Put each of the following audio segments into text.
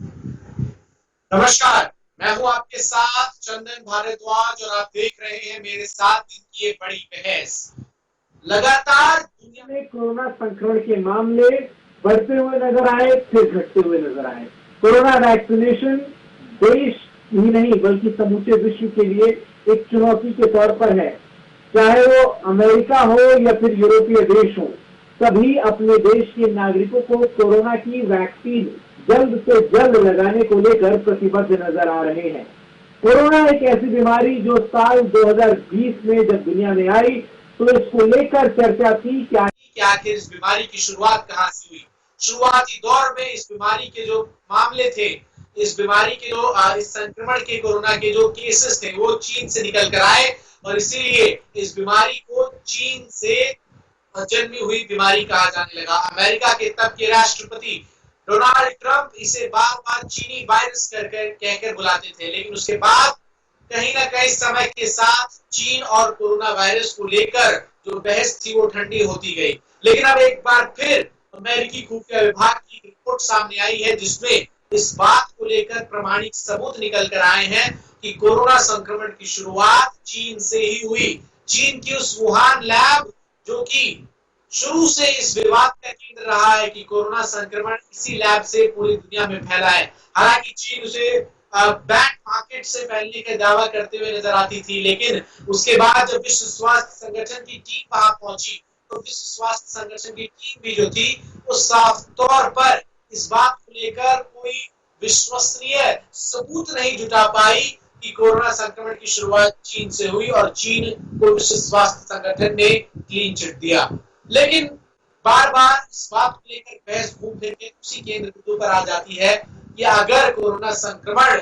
नमस्कार, मैं हूं आपके साथ चंदन भारद्वाज और आप देख रहे हैं मेरे साथ दिन की ये बड़ी बहस। लगातार दुनिया में कोरोना संक्रमण के मामले बढ़ते हुए नजर आए, फिर घटते हुए नजर आए। कोरोना वैक्सीनेशन देश ही नहीं बल्कि समूचे विश्व के लिए एक चुनौती के तौर पर है। चाहे वो अमेरिका हो या फिर यूरोपीय देश हो, सभी अपने देश के नागरिकों को कोरोना की वैक्सीन जल्द से जल्द लगाने को लेकर प्रतिबद्ध नजर आ रहे हैं। कोरोना एक ऐसी बीमारी जो साल 2020 में जब दुनिया में आई तो इसको लेकर चर्चा थी कि आखिर इस बीमारी की शुरुआत कहां से हुई। शुरुआती दौर में इस बीमारी के जो मामले थे, इस बीमारी के जो इस संक्रमण के कोरोना के जो केसेस थे वो चीन से निकल कर आए और इसीलिए इस बीमारी को चीन से जन्मी हुई बीमारी कहा जाने लगा। अमेरिका के तब के राष्ट्रपति डोनाल्ड ट्रंप इसे बार बार चीनी वायरस कहकर बुलाते थे, लेकिन उसके बाद कहीं ना कहीं समय के साथ चीन और कोरोना वायरस को लेकर जो बहस थी वो ठंडी होती गई। लेकिन अब एक बार फिर अमेरिकी खुफिया विभाग की रिपोर्ट सामने आई है जिसमें इस बात को लेकर प्रमाणिक सबूत निकल कर आए हैं कि कोरोना संक्रमण की शुरुआत चीन से ही हुई। चीन की उस वुहान लैब जो कि शुरू से इस विवाद का केंद्र रहा है कि कोरोना संक्रमण इसी लैब से पूरी दुनिया में फैला है। हालांकि चीन उसे बैक मार्केट से फैलने का दावा करते हुए नजर आती थी, लेकिन उसके बाद जब विश्व स्वास्थ्य संगठन की टीम वहां पहुंची तो विश्व स्वास्थ्य संगठन की टीम भी जो थी वो साफ तौर पर इस बात को लेकर कोई विश्वसनीय सबूत नहीं जुटा पाई कि कोरोना संक्रमण की शुरुआत चीन से हुई और चीन को विश्व स्वास्थ्य संगठन ने क्लीन चिट दिया। लेकिन बार बार इस बात को लेकर बहस घूम फिर के उसी केंद्र बिंदु पर आ जाती है कि अगर कोरोना संक्रमण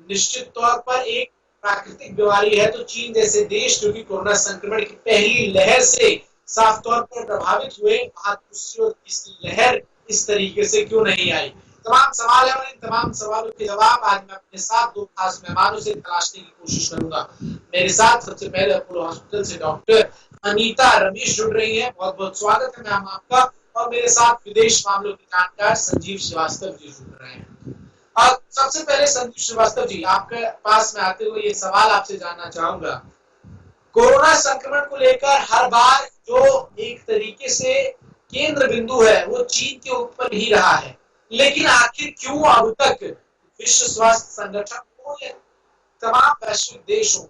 निश्चित तौर पर एक प्राकृतिक बीमारी है तो चीन जैसे देश जो कि कोरोना संक्रमण की पहली लहर से साफ तौर पर प्रभावित हुए, वहां दूसरी और तीसरी लहर इस तरीके से क्यों नहीं आई। तमाम सवाल है और इन तमाम सवालों के जवाब आज मैं अपने साथ दो खास मेहमानों से तलाशने की कोशिश करूंगा। मेरे साथ सबसे पहले अपोलो हॉस्पिटल से डॉक्टर अनीता रमेश जुड़ रही है, बहुत बहुत स्वागत है मैम आपका। और मेरे साथ विदेश मामलों के जानकार संजीव श्रीवास्तव जी जुड़ रहे हैं। और सबसे पहले संजीव श्रीवास्तव जी, आपके पास में आते हुए ये सवाल आपसे जानना चाहूंगा, कोरोना संक्रमण को लेकर हर बार जो एक तरीके से केंद्र बिंदु है वो चीन के ऊपर ही रहा है, लेकिन आखिर क्यों अब तक विश्व स्वास्थ्य संगठन को या तमाम वैश्विक देशों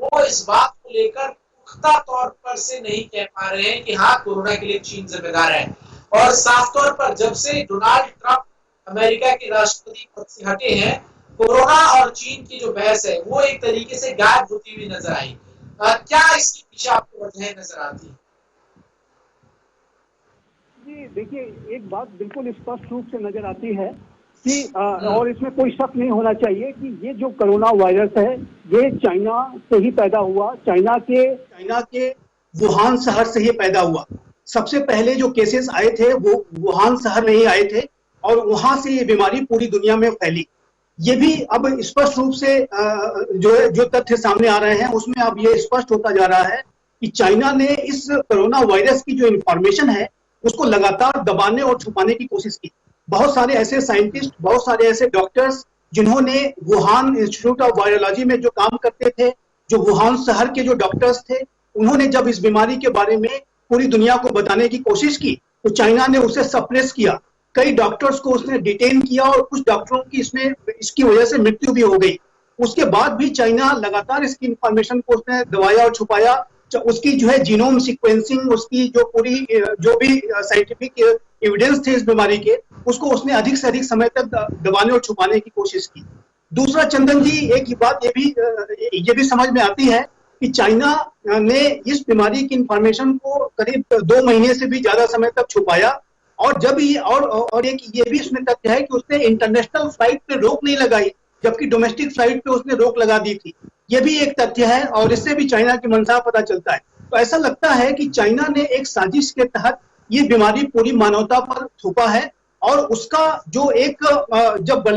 वो इस बात को लेकर पुख्ता तौर पर से नहीं कह पा रहे हैं कि हाँ कोरोना के लिए चीन जिम्मेदार है। और साफ तौर पर जब से डोनाल्ड ट्रंप अमेरिका के राष्ट्रपति पद से हटे हैं, कोरोना और चीन की जो बहस है वो एक तरीके से गायब होती हुई नजर आई। क्या इसके पीछे आपको वजह नजर आती है? जी देखिए, एक बात बिल्कुल स्पष्ट रूप से नजर आती है कि और इसमें कोई शक नहीं होना चाहिए कि ये जो कोरोना वायरस है ये चाइना से ही पैदा हुआ, चाइना के वुहान शहर से ही पैदा हुआ। सबसे पहले जो केसेस आए थे वो वुहान शहर में ही आए थे और वहां से ये बीमारी पूरी दुनिया में फैली। ये भी अब स्पष्ट रूप से जो तथ्य सामने आ रहे हैं उसमें अब ये स्पष्ट होता जा रहा है कि चाइना ने इस कोरोना वायरस की जो इंफॉर्मेशन है उसको लगातार दबाने और छुपाने की कोशिश की। बहुत सारे ऐसे साइंटिस्ट, बहुत सारे ऐसे डॉक्टर्स जिन्होंने वुहान इंस्टीट्यूट ऑफ वायरोलॉजी में जो काम करते थे, जो वुहान शहर के जो डॉक्टर्स थे, उन्होंने जब इस बीमारी के बारे में पूरी दुनिया को बताने की कोशिश की तो चाइना ने उसे सप्रेस किया। कई डॉक्टर्स को उसने डिटेन किया और कुछ डॉक्टरों की इसकी वजह से मृत्यु भी हो गई। उसके बाद भी चाइना लगातार इसकी इंफॉर्मेशन को उसने दबाया और छुपाया। उसकी जो है जीनोम सीक्वेंसिंग, उसकी जो भी साइंटिफिक एविडेंस थे इस बीमारी के, उसको उसने अधिक से अधिक समय तक दबाने और छुपाने की कोशिश की। दूसरा चंदन जी, एक बात ये भी समझ में आती है कि चाइना ने इस बीमारी की इंफॉर्मेशन को करीब 2 महीने से भी ज्यादा समय तक छुपाया। और जब एक ये भी इसमें तथ्य है कि उसने इंटरनेशनल फ्लाइट पे रोक नहीं लगाई, जबकि डोमेस्टिक फ्लाइट पे उसने रोक लगा दी थी। ये भी एक तथ्य है और इससे भी चाइना की मंशा पता चलता है। तो ऐसा लगता है कि चाइना ने एक साजिश के तहत ये बीमारी पूरी मानवता पर थोपा है और उसका जो एक जब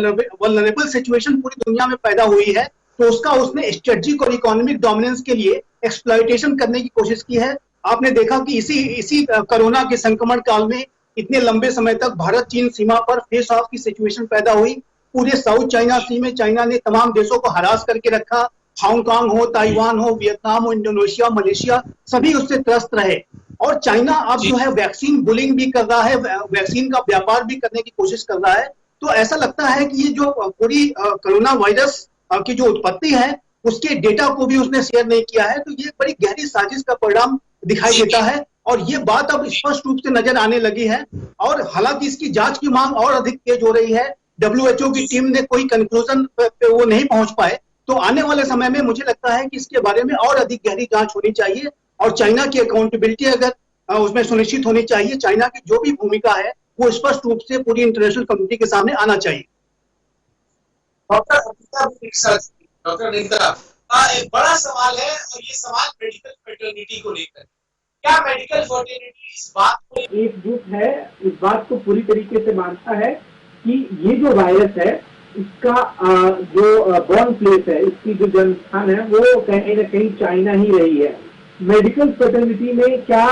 वल्नरेबल सिचुएशन पूरी दुनिया में पैदा हुई है तो उसका उसने स्ट्रेटेजिक और इकोनॉमिक डोमिनेंस के लिए एक्सप्लॉयटेशन करने की कोशिश की है। आपने देखा कि इसी कोरोना के संक्रमण काल में इतने लंबे समय तक भारत चीन सीमा पर फेस ऑफ की सिचुएशन पैदा हुई। पूरे साउथ चाइना सी में चाइना ने तमाम देशों को हरास करके रखा। हांगकांग हो, ताइवान हो, वियतनाम हो, इंडोनेशिया, मलेशिया, सभी उससे त्रस्त रहे। और चाइना अब जो है वैक्सीन बुलिंग भी कर रहा है, वैक्सीन का व्यापार भी करने की कोशिश कर रहा है। तो ऐसा लगता है कि ये जो पूरी कोरोना वायरस की जो उत्पत्ति है उसके डेटा को भी उसने शेयर नहीं किया है। तो ये बड़ी गहरी साजिश का परिणाम दिखाई देता है और ये बात अब स्पष्ट रूप से नजर आने लगी है। और हालांकि इसकी जांच की मांग और अधिक तेज हो रही है। WHO की टीम ने कोई कंक्लूजन पे वो नहीं पहुंच पाए। तो आने वाले समय में मुझे लगता है कि इसके बारे में और अधिक गहरी जांच होनी चाहिए और चाइना की अकाउंटेबिलिटी अगर उसमें सुनिश्चित होनी चाहिए। चाइना की जो भी भूमिका है वो स्पष्ट रूप से पूरी इंटरनेशनल कम्युनिटी के सामने आना चाहिए। डॉक्टर निकिता, एक बड़ा सवाल है और ये सवाल मेडिकल फर्टिलिटी को लेकर। क्या मेडिकल फर्टिलिटी इस बात को एकजुट है, इस बात को पूरी तरीके से मानता है कि ये जो वायरस है इसका जो बॉर्न प्लेस है, इसकी जो जन्म स्थान है वो कहीं ना कहीं चाइना ही रही है। मेडिकल फर्टिलिटी में क्या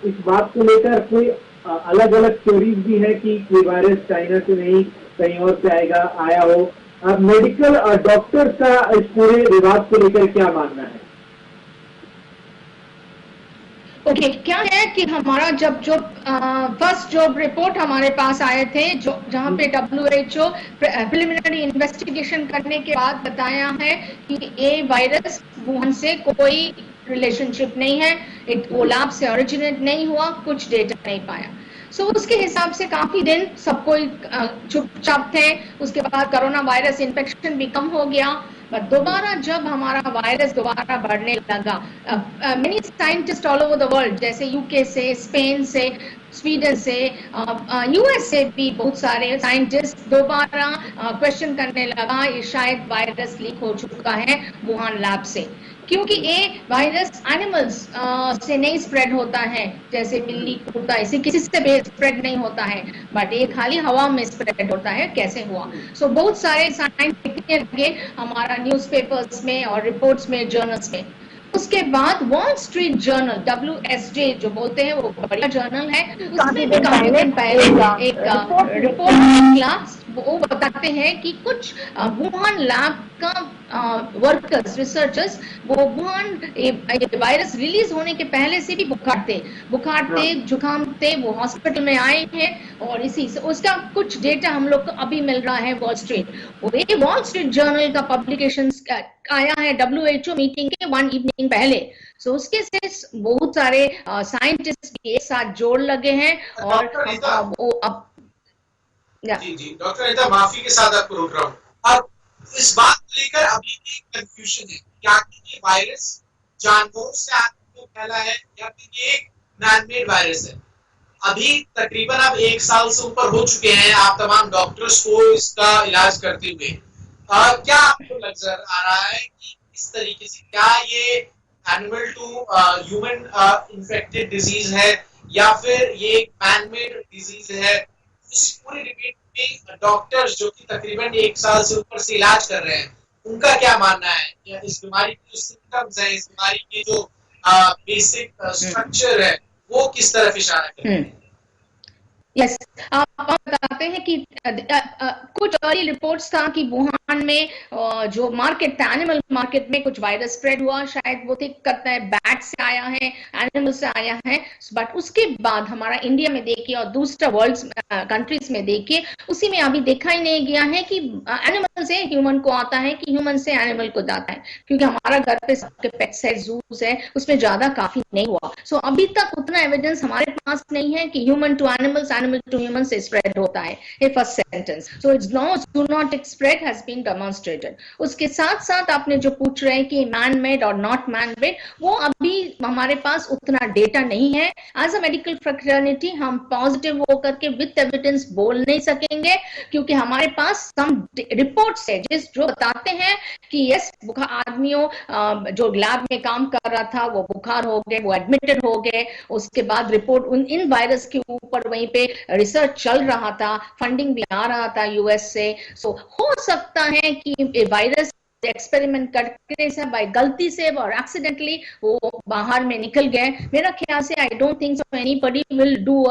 इस बात को लेकर कोई अलग अलग थ्योरीज भी है कि ये वायरस चाइना से नहीं कहीं और से आया हो? मेडिकल डॉक्टर का इस पूरे विवाद को लेकर क्या मानना है? ओके, क्या है कि हमारा जब जो फर्स्ट जो रिपोर्ट हमारे पास आए थे, जो जहां पे WHO प्रिलिमिनरी इन्वेस्टिगेशन करने के बाद बताया है कि ये वायरस वुहान से कोई रिलेशनशिप नहीं है, वो लैब से ओरिजिनेट नहीं हुआ, कुछ डेटा नहीं पाया। सो उसके हिसाब से काफी दिन सब कोई चुपचाप थे। उसके बाद कोरोना वायरस इन्फेक्शन भी कम हो गया। पर दोबारा जब हमारा वायरस दोबारा बढ़ने लगा, many scientist all over the world, जैसे यूके से, स्पेन से, स्वीडन से, यूएस से भी बहुत सारे साइंटिस्ट दोबारा क्वेश्चन करने लगा ये शायद वायरस लीक हो चुका है वुहान लैब से, क्योंकि ये वायरस एनिमल्स से नहीं स्प्रेड होता है, जैसे बिल्ली कुत्ता ऐसे किसी से भी स्प्रेड नहीं होता है, बट ये खाली हवा में स्प्रेड होता है। कैसे हुआ? सो बहुत सारे साइंस लिखने लगे हमारा न्यूज़पेपर्स में और रिपोर्ट्स में, जर्नल्स में। उसके बाद वॉल स्ट्रीट जर्नल, WSJ जो बोलते हैं, वो बड़ा जर्नल है, उसमें भी काफी दिन पहले एक रिपोर्ट निकला। वो बताते हैं कि कुछ वुहान लैब का वर्कर्स, रिसर्चर्स, वो वुहान वायरस रिलीज होने के पहले से भी बुखार थे, जुकाम थे, वो हॉस्पिटल में आए हैं और इसी से उसका कुछ डेटा हम लोग को अभी मिल रहा है wall street. Wall street journal का पब्लिकेशन आया है WHO मीटिंग के 1 इवनिंग पहले। सो उसके से बहुत सारे साइंटिस्ट एक साथ जोड़ लगे हैं और वो अब जी डॉक्टर नेता, माफी के साथ आपको रोक रहा हूँ। अब इस बात को लेकर अभी भी कंफ्यूजन है, क्या ये वायरस जानवरों से आदमी को फैला है या फिर ये मैनमेड वायरस है? अभी तकरीबन अब 1 साल से ऊपर हो चुके हैं आप तमाम डॉक्टर्स को इसका इलाज करते हुए। क्या आपको नजर आ रहा है कि इस तरीके से क्या ये animal to human infected disease है या फिर ये एक मैनमेड डिजीज है? इस पूरी डिबेट में डॉक्टर्स जो कि तकरीबन 1 साल से ऊपर से इलाज कर रहे हैं, उनका क्या मानना है? या इस बीमारी की जो सिम्टम्स है, इस बीमारी की जो बेसिक स्ट्रक्चर है, वो किस तरफ इशारा करते हैं? यस, आप बताते हैं कि कुछ अर्ली रिपोर्ट्स था कि वुहान में जो मार्केट था, एनिमल मार्केट में कुछ वायरस स्प्रेड हुआ, शायद वो थिंक करता है बैट से आया है, एनिमल से आया है। बट उसके बाद हमारा इंडिया में देखिए और दूसरा वर्ल्ड कंट्रीज में देखिए, उसी में अभी देखा ही नहीं गया है कि एनिमल से ह्यूमन को आता है कि ह्यूमन से एनिमल को जाता है, क्योंकि हमारा घर पे सबके पेट्स है, जूस है, उसमें ज्यादा काफी नहीं हुआ। सो अभी तक उतना एविडेंस हमारे पास नहीं है कि human to animals, animal to human से स्प्रेड होता है। ये first sentence. So it's do not spread has been demonstrated. उसके साथ साथ आपने जो पूछ रहे हैं कि मैन मेड और नॉट मैन मेड, वो अभी हमारे पास उतना डेटा नहीं है। एज अ मेडिकल फ्रेटर्निटी हम पॉजिटिव होकर के विद एविडेंस बोल नहीं सकेंगे, क्योंकि हमारे पास सम रिपोर्ट्स है जो बताते हैं कि यस, आदमियों जो लैब में काम कर रहा था वो बुखार हो गए, वो एडमिटेड हो गए। उसके बाद रिपोर्ट इन वायरस के ऊपर वहीं पे रिसर्च चल रहा था, फंडिंग भी आ रहा था US से। सो हो सकता है कि वायरस एक्सपेरिमेंट करने से बाय गलती से और एक्सीडेंटली वो बाहर में निकल गए, मेरा ख्याल से I don't think so anybody will do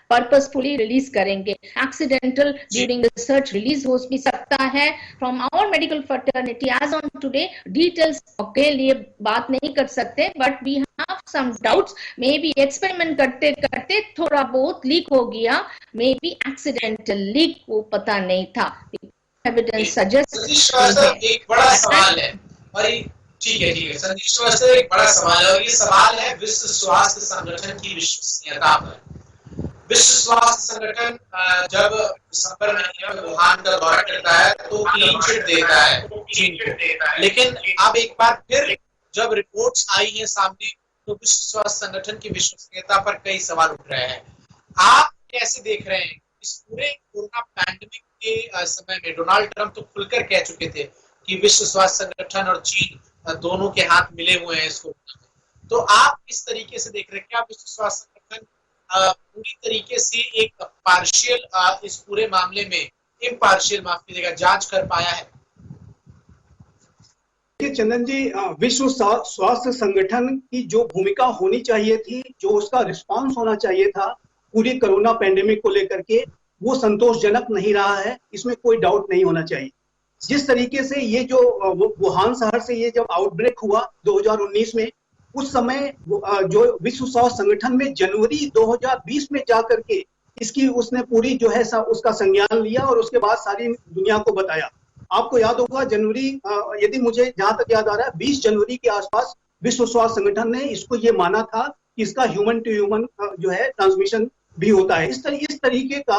purposefully release करेंगे। Accidental during the search release हो भी सकता है। From our medical fraternity as on today details के लिए बात नहीं कर सकते, but we have some doubts, maybe experiment करते करते थोड़ा बहुत लीक हो गया, मे बी एक्सीडेंटल लीक, वो पता नहीं था। एविडेंस सजेस्ट एक बड़ा सवाल है, और ठीक है संदीप श्रीवास्तव, एक बड़ा सवाल है, और ये सवाल है विश्व स्वास्थ्य संगठन की विश्वसनीयता पर। विश्व स्वास्थ्य संगठन जब दिसंबर महीने में वुहान का दौरा करता है तो क्लीन चिट देता है चीन को, लेकिन अब एक बार फिर जब रिपोर्ट्स आई हैं सामने तो विश्व स्वास्थ्य संगठन की विश्वसनीयता पर कई सवाल उठ रहे हैं। आप कैसे देख रहे हैं इस पूरे कोरोना पैंडेमिक के समय में? डोनाल्ड ट्रंप तो खुलकर कह चुके थे कि विश्व स्वास्थ्य संगठन और चीन दोनों के हाथ मिले हुए हैं इसको, तो आप किस तरीके से देख रहे हैं? क्या विश्व स्वास्थ्य संगठन पूरी तरीके से एक पार्शियल इस पूरे मामले में इम्पार्शियल, माफ कीजिएगा, जांच कर पाया है? चंदन जी, विश्व स्वास्थ्य संगठन की जो भूमिका होनी चाहिए थी, जो उसका रिस्पांस होना चाहिए था पूरी कोरोना पैंडेमिक को लेकर के, वो संतोषजनक नहीं रहा है, इसमें कोई डाउट नहीं होना चाहिए। जिस तरीके से ये जो वुहान शहर से ये जब आउटब्रेक हुआ 2019 में, उस समय जो विश्व स्वास्थ्य संगठन में जनवरी 2020 में जाकर के इसकी उसने पूरी जो है उसका संज्ञान लिया और उसके बाद सारी दुनिया को बताया। आपको याद होगा जनवरी, यदि मुझे जहां तक याद आ रहा है 20 जनवरी के आसपास विश्व स्वास्थ्य संगठन ने इसको ये माना था कि इसका ह्यूमन टू ह्यूमन जो है ट्रांसमिशन भी होता है। इस तरीके का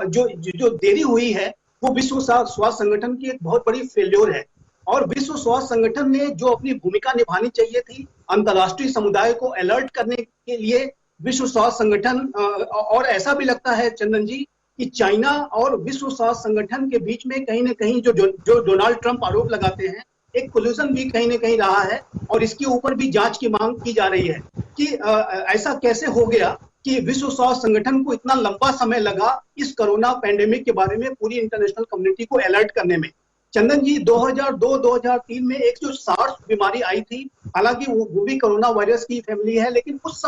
जो देरी हुई है वो विश्व स्वास्थ्य संगठन की एक बहुत बड़ी फेल्योर है। और विश्व स्वास्थ्य संगठन ने जो अपनी भूमिका निभानी चाहिए थी अंतर्राष्ट्रीय समुदाय को अलर्ट करने के लिए, विश्व स्वास्थ्य संगठन, और ऐसा भी लगता है चंदन जी कि चाइना और विश्व स्वास्थ्य संगठन के बीच में कहीं ना कहीं जो डोनाल्ड ट्रंप आरोप लगाते हैं, एक कोल्यूशन भी कहीं ना कहीं रहा है, और इसके ऊपर भी जांच की मांग की जा रही है कि ऐसा कैसे हो गया कि विश्व स्वास्थ्य संगठन को इतना लंबा समय लगा इस कोरोना पैंडेमिक के बारे में पूरी इंटरनेशनल कम्युनिटी को अलर्ट करने में। चंदन जी, 2002-2003 में एक जो सार्स बीमारी आई थी, हालांकि वो भी कोरोना वायरस की फैमिली है, लेकिन उस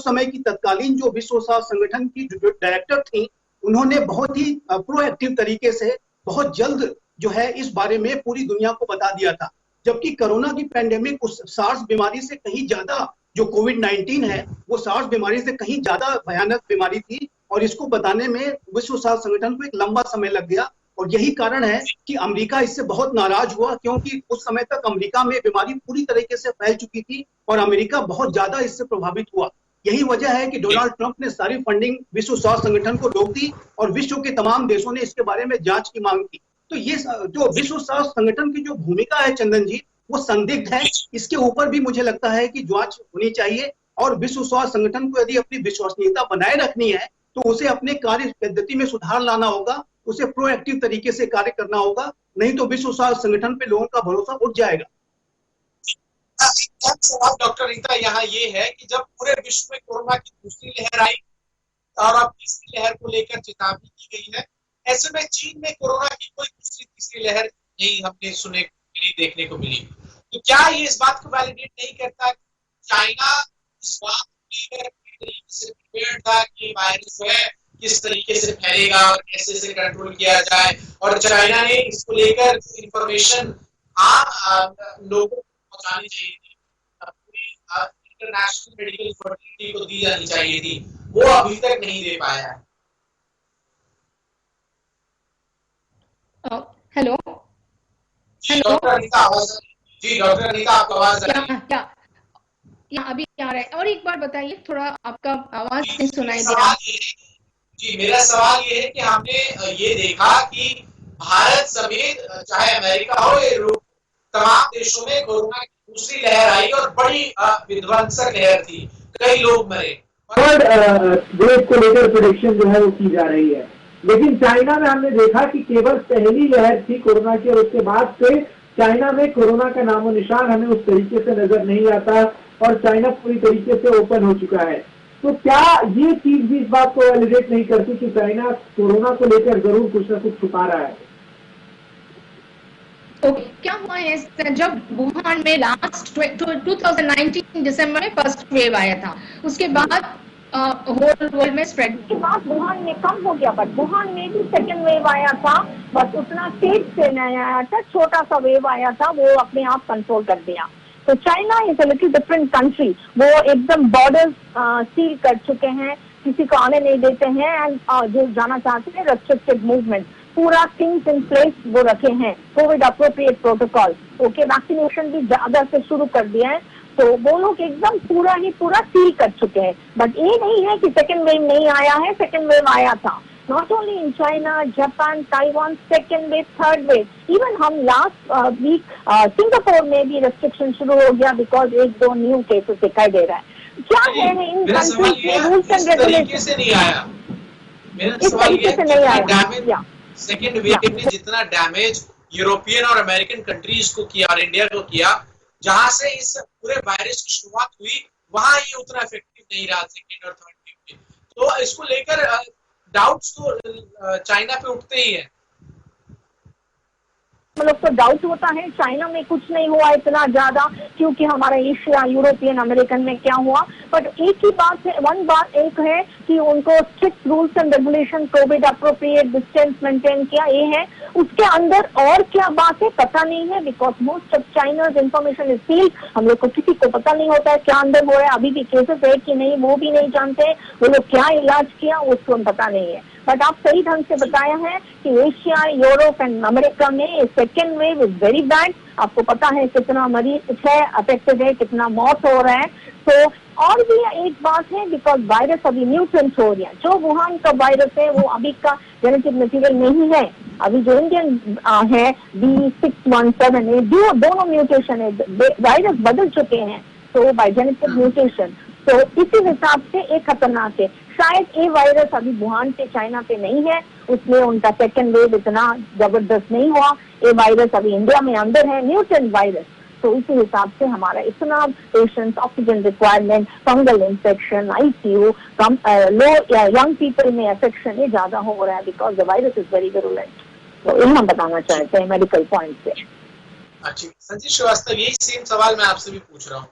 समय की तत्कालीन जो विश्व स्वास्थ्य संगठन की जो डायरेक्टर थी, उन्होंने बहुत ही प्रोएक्टिव तरीके से बहुत जल्द जो है इस बारे में पूरी दुनिया को बता दिया था। जबकि कोरोना की पैंडेमिक उस सार्स बीमारी से कहीं ज्यादा, जो कोविड-19 है वो सार्स बीमारी से कहीं ज्यादा भयानक बीमारी थी, और इसको बताने में विश्व स्वास्थ्य संगठन को एक लंबा समय लग गया। और यही कारण है कि अमेरिका इससे बहुत नाराज हुआ, क्योंकि उस समय तक अमेरिका में बीमारी पूरी तरीके से फैल चुकी थी और अमेरिका बहुत ज्यादा इससे प्रभावित हुआ। यही वजह है कि डोनाल्ड ट्रंप ने सारी फंडिंग विश्व स्वास्थ्य संगठन को रोक दी और विश्व के तमाम देशों ने इसके बारे में जांच की मांग की। तो ये जो विश्व स्वास्थ्य संगठन की जो भूमिका है चंदन जी, वो संदिग्ध है। इसके ऊपर भी मुझे लगता है कि जांच होनी चाहिए, और विश्व स्वास्थ्य संगठन को यदि अपनी विश्वसनीयता बनाए रखनी है तो उसे अपने कार्य पद्धति में सुधार लाना होगा, उसे प्रोएक्टिव तरीके से कार्य करना होगा, नहीं तो विश्व स्वास्थ्य संगठन पे लोगों का भरोसा उठ जाएगा। सवाल डॉक्टर रीता यहाँ ये है कि जब पूरे विश्व में कोरोना की दूसरी लहर आई और अब तीसरी लहर को लेकर चेतावनी की गई है, ऐसे में चीन में कोरोना की कोई दूसरी तीसरी लहर नहीं हमने सुने मिली, देखने को मिली, तो क्या ये इस बात को वैलिडेट नहीं करता कि चाइना इस बात तरीके से प्रिपेयर्ड था कि वायरस है किस तरीके से फैलेगा और कैसे से कंट्रोल किया जाए, और चाइना ने इसको लेकर इंफॉर्मेशन आम लोगों को पहुंचानी चाहिए थी, पूरी इंटरनेशनल मेडिकल फर्टिलिटी को दी जानी चाहिए थी, वो अभी तक नहीं दे पाया है। हेलो डॉक्टर अनीता, आवाज जी, डॉक्टर अनीता आपका आवाज आ रही है? क्या अभी आ रहा है? और एक बार बताइए, थोड़ा आपका आवाज नहीं सुनाई दे रहा। जी, मेरा सवाल ये है कि हमने ये देखा कि भारत समेत चाहे अमेरिका हो, ये तमाम देशों में कोरोना की दूसरी लहर आई और बड़ी विध्वंसक लहर थी, कई लोग मरे। देश को लेकर प्रेडिक्शन जो है वो की जा रही है, लेकिन चाइना में हमने देखा कि केवल पहली लहर थी कोरोना की, और उसके बाद से चाइना में कोरोना का नामो निशान हमें उस तरीके से नजर नहीं आता, और चाइना पूरी तरीके से ओपन हो चुका है। तो क्या ये चीज भी इस बात को वैलिडेट नहीं करती कि चाइना कोरोना को लेकर जरूर कुछ ना कुछ छुपा रहा है? ओके, क्या हुआ है जब वुहान में लास्ट 2019 दिसंबर में फर्स्ट वेव आया था, उसके बाद होल वर्ल्ड में स्प्रेड के बाद वुहान में कम हो गया, बट वुहान में भी सेकेंड वेव आया था, बस उतना तेज से नहीं आया था, छोटा सा वेव आया था, वो अपने आप कंट्रोल कर दिया। तो China is a little different country, वो एकदम बॉर्डर्स सील कर चुके हैं, किसी को आने नहीं देते हैं, एंड जो जाना चाहते हैं रेस्ट्रिक्टेड मूवमेंट, पूरा थिंग्स इन प्लेस वो रखे हैं, Covid appropriate protocol, okay, vaccination भी ज्यादा से शुरू कर दिया है, तो वो लोग एकदम पूरा सील कर चुके हैं। बट ये नहीं है कि सेकेंड वेव नहीं आया है, सेकेंड वेव आया था, not only in China, Japan, Taiwan, second wave, third wave, even हम लास्ट वीक सिंगापुर में भी रेस्ट्रिक्शन शुरू हो गया बिकॉज 1-2 न्यू केसेस दिखाई दे रहा है। क्या है इन कंट्रीज के रूल्स एंड रेगुलेशन से नहीं आया, मेरा इस सवाल तरीके ये से नहीं आया। सेकेंड वेव ने जितना डैमेज यूरोपियन और अमेरिकन कंट्रीज को किया और इंडिया को किया, जहां से इस पूरे वायरस की शुरुआत हुई, वहां ये उतना इफेक्टिव नहीं रहा सेकेंड और थर्ड वेव में। तो इसको लेकर डाउट्स तो चाइना पे उठते ही है। हम लोग को डाउट होता है, चाइना में कुछ नहीं हुआ इतना ज्यादा, क्योंकि हमारा एशिया, यूरोपियन, अमेरिकन में क्या हुआ। बट एक ही बात है, बात एक है कि उनको strict rules and regulation, Covid appropriate distance maintain किया, ये है। उसके अंदर और क्या बात है पता नहीं है, because most of China's information is sealed, हम लोग को किसी को पता नहीं होता है क्या अंदर हो रहा है, अभी भी केसेस है कि नहीं वो भी नहीं जानते, वो लोग क्या इलाज किया उसको पता नहीं है। बट आप सही ढंग से बताया है कि एशिया, यूरोप एंड अमेरिका में second wave is very bad. आपको पता है कितना मरीज है अफेक्टेड है, कितना मौत हो रहा है। तो और भी एक बात है, बिकॉज वायरस अभी म्यूटेंट हो रही है, जो वुहान का वायरस है वो अभी का जेनेटिक मटेरियल नहीं है, अभी जो इंडियन है B617 है, दोनों म्यूटेशन है, वायरस बदल चुके हैं, तो बाय जेनेटिक म्यूटेशन, तो इसी हिसाब से एक खतरनाक है। शायद ये वायरस अभी वुहान पे, चाइना पे नहीं है, उसमें उनका सेकेंड वेव इतना जबरदस्त नहीं हुआ। ये वायरस अभी इंडिया में अंदर है, म्यूटेंट वायरस, तो इसी हिसाब से हमारा इतना patients, oxygen requirement, fungal infection, ICU, लो यंग पीपल में अफेक्शन ये ज्यादा हो रहा है, because the virus is very virulent. तो ये हम बताना चाहते हैं मेडिकल पॉइंट से। अच्छा, संजीव श्रीवास्तव, यही सेम सवाल मैं आपसे भी पूछ रहा हूँ,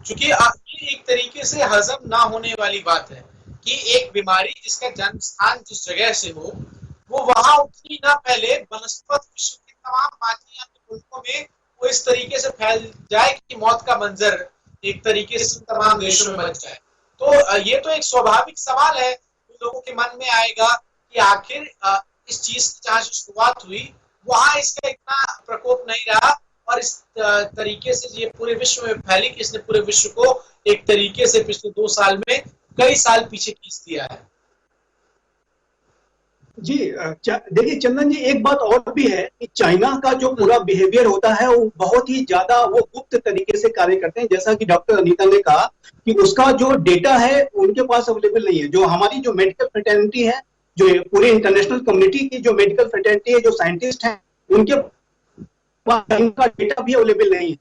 क्योंकि ये एक तरीके से हजम ना होने वाली बात है कि एक बीमारी जिसका जन्म स्थान जिस जगह से हो, वो वहां उतनी ना पहले बनस्पत विश्व के तमाम बाकी मुल्कों में वो इस तरीके से फैल जाए कि मौत का मंजर एक तरीके से तमाम देशों में मच जाए। तो ये तो एक स्वाभाविक सवाल है, लोगों के मन में आएगा कि आखिर इस चीज की जहाँ से शुरुआत हुई वहां इसका इतना प्रकोप नहीं रहा, और इस तरीके से ये पूरे विश्व में फैली कि इसने पूरे विश्व को एक तरीके से पिछले 2 साल में कई साल पीछे खींच दिया है। जी देखिए चंदन जी, एक बात और भी है कि चाइना का जो पूरा बिहेवियर होता है वो बहुत ही ज्यादा वो गुप्त तरीके से कार्य करते हैं। जैसा कि डॉक्टर अनीता ने कहा कि उसका जो डेटा है उनके पास अवेलेबल नहीं है। जो हमारी जो मेडिकल फ्रेटर्निटी है, जो पूरी इंटरनेशनल कम्युनिटी की जो मेडिकल फ्रेटर्निटी है, जो साइंटिस्ट हैं, उनके पास इनका डेटा भी अवेलेबल नहीं है।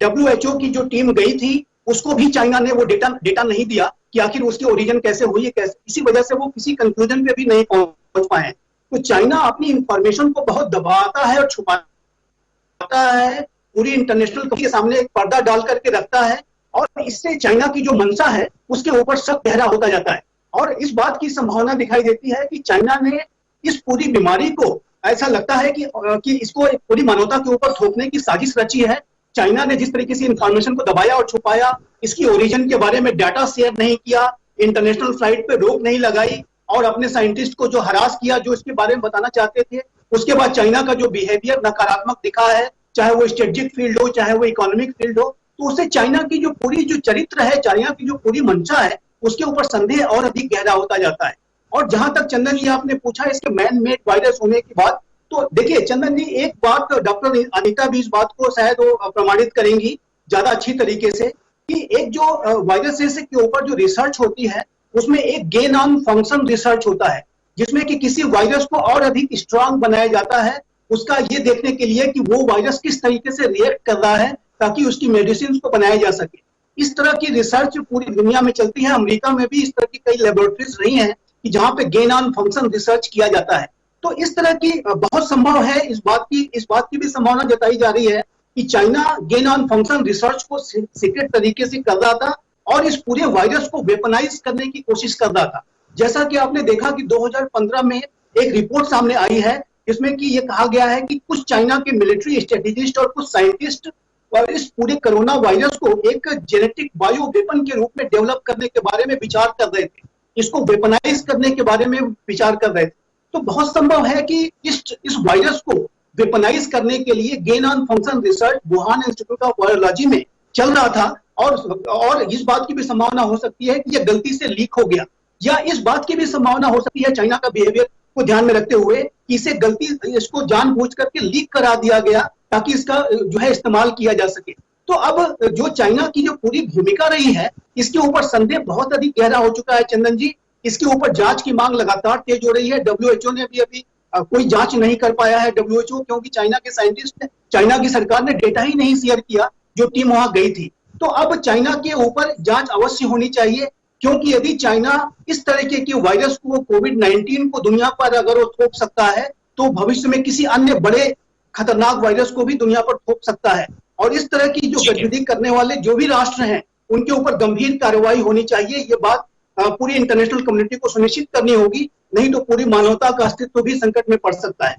WHO की जो टीम गई थी उसको भी चाइना ने वो डेटा नहीं दिया कि आखिर उसकी ओरिजिन कैसे हुई है, कैसे, इसी वजह से वो किसी कंक्लूजन पे भी नहीं पहुंच पाए। तो चाइना अपनी इंफॉर्मेशन को बहुत दबाता है और छुपाता है, पूरी इंटरनेशनल कम्युनिटी के सामने एक पर्दा डाल करके रखता है, और इससे चाइना की जो मंशा है उसके ऊपर शक गहरा होता जाता है। और इस बात की संभावना दिखाई देती है कि चाइना ने इस पूरी बीमारी को, ऐसा लगता है कि इसको पूरी मानवता के ऊपर थोपने की साजिश रची है। चाइना ने जिस तरीके से इंफॉर्मेशन को दबाया और छुपाया, इसकी ओरिजिन के बारे में डाटा शेयर नहीं किया, इंटरनेशनल फ्लाइट पे रोक नहीं लगाई, और अपने साइंटिस्ट को जो हरास किया, जो इसके बारे में बताना चाहते थे, उसके बाद चाइना का जो बिहेवियर नकारात्मक दिखा है, चाहे वो स्ट्रेटेजिक फील्ड हो, चाहे वो इकोनॉमिक फील्ड हो, तो उससे चाइना की जो पूरी जो चरित्र है, चाइना की जो पूरी मंशा है, उसके ऊपर संदेह और अधिक गहरा होता जाता है। और जहां तक चंदन जी आपने पूछा इसके मैन मेड वायरस होने की बात, तो देखिए चंदन जी, एक बात डॉक्टर अनीता भी इस बात को शायद वो प्रमाणित करेंगी ज्यादा अच्छी तरीके से, कि एक जो वायरसेस के ऊपर जो रिसर्च होती है उसमें एक गेन ऑन फंक्शन रिसर्च होता है, जिसमें कि किसी वायरस को और अधिक स्ट्रांग बनाया जाता है, उसका ये देखने के लिए कि वो वायरस किस तरीके से रिएक्ट कर रहा है, ताकि उसकी मेडिसिन को बनाया जा सके। इस तरह की रिसर्च पूरी दुनिया में चलती है। अमेरिका में भी इस तरह की कई लेबोरेटरीज रही हैं कि जहां पे गेन ऑन फंक्शन रिसर्च किया जाता है। तो इस तरह की बहुत संभव है, इस बात की भी संभावना जताई जा रही है कि China gain on function research को सीक्रेट तरीके से कर रहा था और इस पूरे वायरस को वेपनाइज करने की कोशिश कर रहा था। जैसा कि आपने देखा कि 2015 में एक रिपोर्ट सामने आई है जिसमें कि ये कहा गया है कि कुछ चाइना के मिलिट्री स्ट्रेटेजिस्ट और कुछ साइंटिस्ट और इस पूरे कोरोना वायरस को एक जेनेटिक बायो वेपन के रूप में डेवलप करने के बारे में विचार कर रहे थे, इसको वेपनाइज करने के बारे में विचार कर रहे थे। तो बहुत संभव है कि इस वायरस को वेपनाइज करने के लिए gain on function research Wuhan institute of virology में चल रहा था और इस बात की भी संभावना हो सकती है कि यह गलती से लीक हो गया, या इस बात की भी संभावना हो सकती है चाइना का बिहेवियर को ध्यान में रखते हुए कि इसको जानबूझ करके लीक करा दिया गया ताकि इसका जो है इस्तेमाल किया जा सके। तो अब जो चाइना की जो पूरी भूमिका रही है इसके ऊपर संदेह बहुत अधिक गहरा हो चुका है चंदन जी। इसके ऊपर जांच की मांग लगातार तेज हो रही है। WHO ने भी अभी कोई जांच नहीं कर पाया है। WHO क्योंकि चाइना के साइंटिस्ट, चाइना की सरकार ने डेटा ही नहीं शेयर किया जो टीम वहां गई थी। तो अब चाइना के ऊपर जांच अवश्य होनी चाहिए, क्योंकि यदि चाइना इस तरीके के वायरस को कोविड-19 को दुनिया पर अगर वो थोप सकता है तो भविष्य में किसी अन्य बड़े खतरनाक वायरस को भी दुनिया पर थोप सकता है। और इस तरह की जो गतिविधि करने वाले जो भी राष्ट्र हैं उनके ऊपर गंभीर कार्रवाई होनी चाहिए। ये बात पूरी इंटरनेशनल कम्युनिटी को सुनिश्चित करनी होगी, नहीं तो पूरी मानवता का अस्तित्व भी संकट में पड़ सकता है।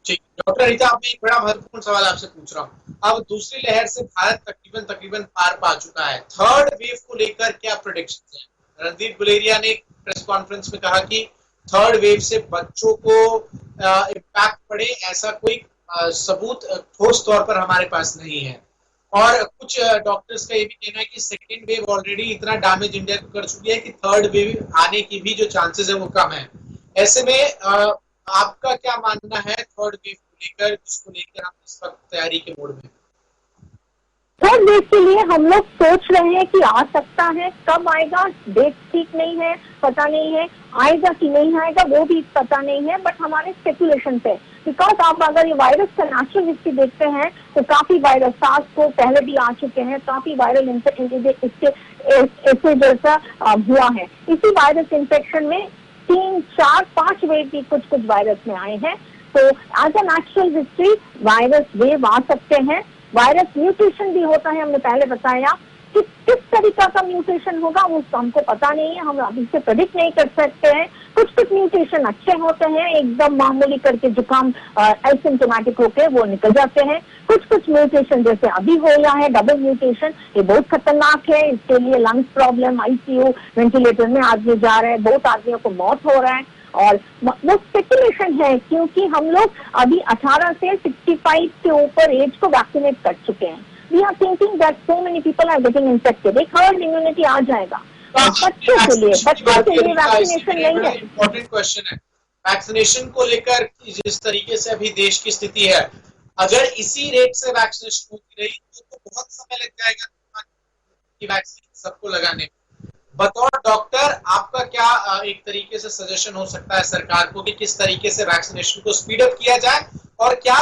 ठीक, डॉक्टर रीता, मैं एक बड़ा महत्वपूर्ण सवाल आपसे पूछ रहा हूँ। अब दूसरी लहर से भारत तकरीबन पार पा चुका है। थर्ड वेव को लेकर क्या प्रेडिक्शंस हैं? रणदीप गुलेरिया ने प्रेस कॉन्फ्रेंस में कहा कि थर्ड वेव से बच्चों को इम्पैक्ट पड़े ऐसा कोई सबूत ठोस तौर पर हमारे पास नहीं है। और कुछ डॉक्टर्स का ये भी कहना है कि सेकेंड वेव ऑलरेडी इतना डैमेज इंडिया को कर चुकी है कि थर्ड वेव आने की भी जो चांसेस है वो कम है। ऐसे में आपका क्या मानना है थर्ड वेव को लेकर, जिसको लेकर हम इस वक्त तैयारी के मोड में? थर्ड वेव के लिए हम लोग सोच रहे हैं कि आ सकता है, कब आएगा डेट ठीक नहीं है, पता नहीं है, आएगा कि नहीं आएगा वो भी पता नहीं है, बट हमारे स्पेकुलेशन पे, बिकॉज आप अगर ये वायरस का नेचुरल हिस्ट्री देखते हैं तो काफी वायरस सार्स को पहले भी आ चुके हैं, काफी वायरल इससे जैसा हुआ है। इसी वायरस इन्फेक्शन में 3, 4, 5 वेव भी कुछ वायरस में आए हैं। तो as a natural history virus wave आ सकते हैं। वायरस म्यूटेशन भी होता है, हमने पहले बताया कि किस तरीका का म्यूटेशन होगा वो हमको पता नहीं है, हम अभी से प्रेडिक्ट नहीं कर सकते हैं। कुछ म्यूटेशन अच्छे होते हैं, एकदम मामूली करके जुकाम एसिम्टोमेटिक होके वो निकल जाते हैं। कुछ म्यूटेशन जैसे अभी हो रहा है डबल म्यूटेशन, ये बहुत खतरनाक है। इसके लिए लंग्स प्रॉब्लम, ICU, वेंटिलेटर में आदमी जा रहे हैं, बहुत आदमियों को मौत हो रहा है। और वो स्पेकुलेशन है क्योंकि हम लोग अभी 18 से 65 के ऊपर एज को वैक्सीनेट कर चुके हैं। We are thinking that so many people are getting infected, एक हर्ड इम्यूनिटी आ जाएगा। बच्चों के लिए वैक्सीनेशन नहीं है। इम्पोर्टेंट क्वेश्चन है वैक्सीनेशन को लेकर, जिस तरीके से अभी देश की स्थिति है, अगर इसी रेट से वैक्सीनेशन होती रही तो बहुत समय लग जाएगा कि वैक्सीन सबको लगाने में। बतौर डॉक्टर आपका क्या एक तरीके से सजेशन हो सकता है सरकार को कि किस तरीके से वैक्सीनेशन को स्पीड अप किया जाए, और क्या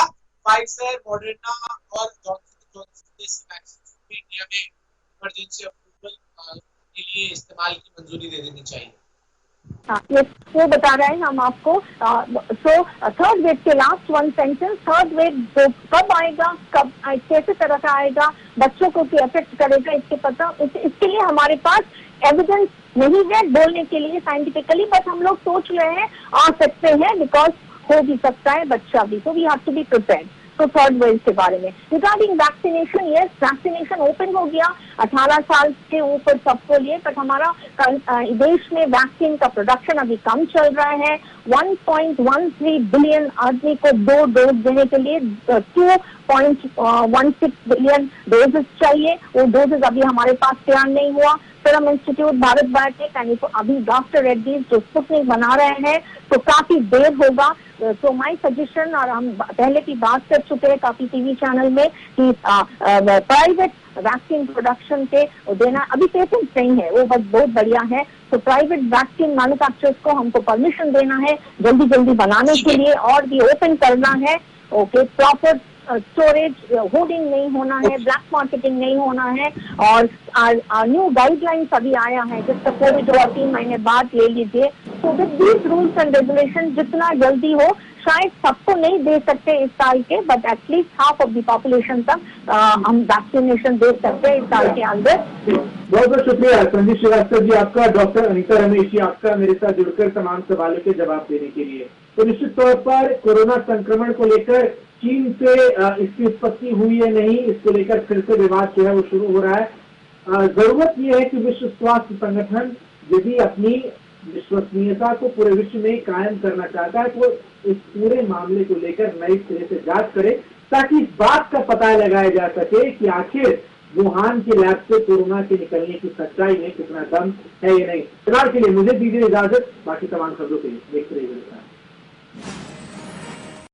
फाइजर, मॉडर्ना और जॉनसन जैसी वैक्सीन इंडिया में इमरजेंसी अप्रूवल के लिए इस्तेमाल की मंजूरी दे देनी चाहिए? वो बता रहे हैं हम आपको। सो थर्ड वेव के last one sentence, third wave कब आएगा, कब कैसे तरह का आएगा, बच्चों को क्या इफेक्ट करेगा, इसके लिए हमारे पास एविडेंस नहीं है बोलने के लिए साइंटिफिकली, बट हम लोग सोच रहे हैं आ सकते हैं, बिकॉज हो भी सकता है बच्चा भी, तो we have to be prepared. तो थर्ड वेव के बारे में regarding vaccination, yes vaccination open हो गया 18 साल के ऊपर सबको लिए, बट हमारा देश में वैक्सीन का प्रोडक्शन अभी कम चल रहा है। 1.13 बिलियन आदमी को 2 डोज देने के लिए 2.16 बिलियन डोजेस चाहिए, वो डोजेस अभी हमारे पास तैयार नहीं हुआ। सीरम इंस्टीट्यूट, भारत बायोटेक, अभी डॉक्टर रेड्डीज जो स्पुतनिक बना रहे हैं, तो काफी देर होगा। तो माय सजेशन, और हम पहले की बात कर चुके हैं काफी टीवी चैनल में, कि प्राइवेट वैक्सीन प्रोडक्शन के देना, अभी पेटेंट नहीं है, वो बहुत बढ़िया है। तो प्राइवेट वैक्सीन मैन्युफैक्चरर्स को हमको परमिशन देना है जल्दी जल्दी बनाने के लिए, और भी ओपन करना है। ओके, प्रॉपर स्टोरेज होर्डिंग नहीं होना है, ब्लैक मार्केटिंग नहीं होना है। और न्यू गाइडलाइंस अभी आया है, जब तक कोविड हुआ 3 महीने बाद ले लीजिए, So with these rules and regulations, जितना जल्दी हो, शायद सबको नहीं दे सकते इस साल के, but at least half of the population तक हम वैक्सीनेशन दे सकते हैं इस साल के अंदर। बहुत बहुत शुक्रिया संजीव श्रीवास्तव जी आपका, डॉक्टर अनीता रमेश जी आपका मेरे साथ जुड़कर तमाम सवालों के जवाब देने के लिए। तो निश्चित तौर पर कोरोना संक्रमण को लेकर चीन से इसकी उत्पत्ति हुई है नहीं, इसको लेकर फिर से विवाद जो है वो शुरू हो रहा है। जरूरत यह है कि विश्व स्वास्थ्य संगठन यदि अपनी विश्वसनीयता को पूरे विश्व में कायम करना चाहता है तो इस पूरे मामले को लेकर नए सिरे से जांच करे, ताकि इस बात का पता लगाया जा सके कि आखिर वुहान के लैब से कोरोना के निकलने की सच्चाई में कितना दम है या नहीं। फिलहाल के लिए मुझे दीजिए इजाजत, बाकी तमाम खबरों के लिए देखते रहिए।